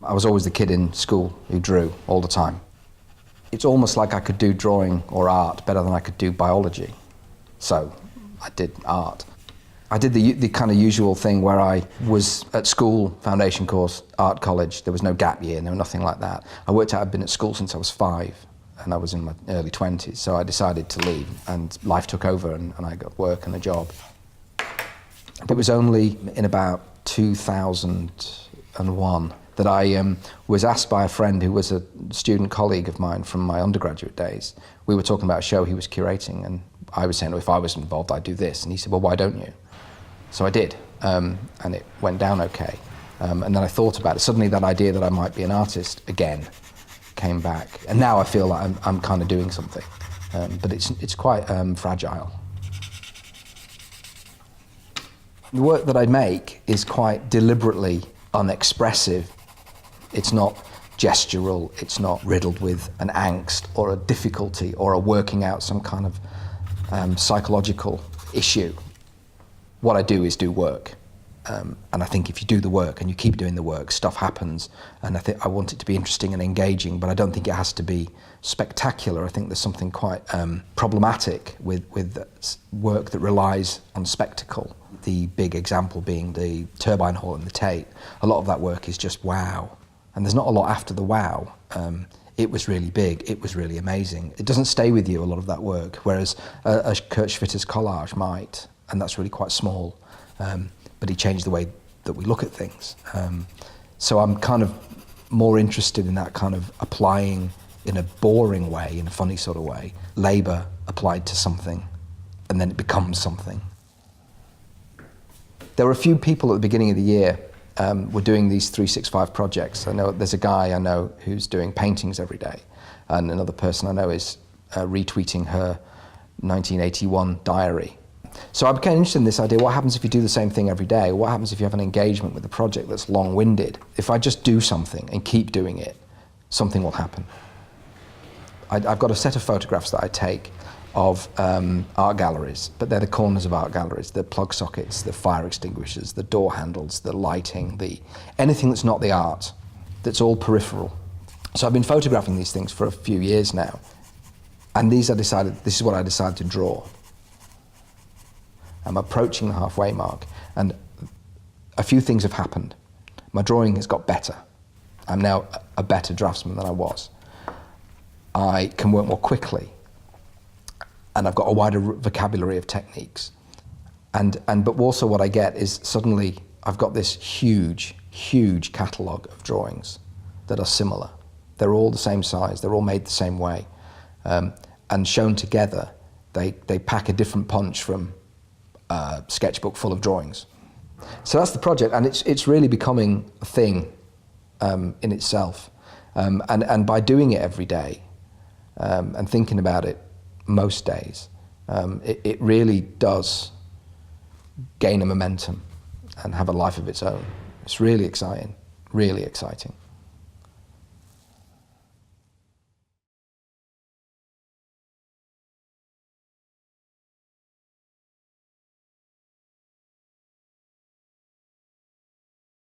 I was always the kid in school who drew all the time. It's almost like I could do drawing or art better than I could do biology. So I did art. I did the kind of usual thing where I was at school, foundation course, art college. There was no gap year, no nothing like that. I worked out I'd been at school since I was 5 and I was in my early 20s. So I decided to leave and life took over and I got work and a job. It was only in about 2001 that I was asked by a friend who was a student colleague of mine from my undergraduate days. We were talking about a show he was curating and I was saying, well, if I was involved, I'd do this. And he said, well, why don't you? So I did, and it went down okay. And then I thought about it. Suddenly that idea that I might be an artist again came back. And now I feel like I'm kind of doing something. But it's quite fragile. The work that I make is quite deliberately unexpressive. It's not gestural, it's not riddled with an angst or a difficulty or a working out some kind of psychological issue. What I do is do work. And I think if you do the work and you keep doing the work, stuff happens. And I want it to be interesting and engaging, but I don't think it has to be spectacular. I think there's something quite problematic with work that relies on spectacle. The big example being the Turbine Hall in the Tate. A lot of that work is just wow. And there's not a lot after the wow. It was really big, it was really amazing. It doesn't stay with you, a lot of that work, whereas a Kurt Schwitter's collage might, and that's really quite small. But he changed the way that we look at things. So I'm kind of more interested in that kind of applying in a boring way, in a funny sort of way, labour applied to something, and then it becomes something. There were a few people at the beginning of the year were doing these 365 projects. I know there's a guy I know who's doing paintings every day, and another person I know is retweeting her 1981 diary. So I became interested in this idea, what happens if you do the same thing every day? What happens if you have an engagement with a project that's long-winded? If I just do something and keep doing it, something will happen. I've got a set of photographs that I take of art galleries, but they're the corners of art galleries, the plug sockets, the fire extinguishers, the door handles, the lighting, anything that's not the art, that's all peripheral. So I've been photographing these things for a few years now, and this is what I decided to draw. I'm approaching the halfway mark, and a few things have happened. My drawing has got better. I'm now a better draftsman than I was. I can work more quickly, and I've got a wider vocabulary of techniques. But also what I get is suddenly I've got this huge, huge catalogue of drawings that are similar. They're all the same size, they're all made the same way. And shown together, they pack a different punch from a sketchbook full of drawings. So that's the project, and it's really becoming a thing in itself. And by doing it every day and thinking about it most days, it really does gain a momentum and have a life of its own. It's really exciting, really exciting.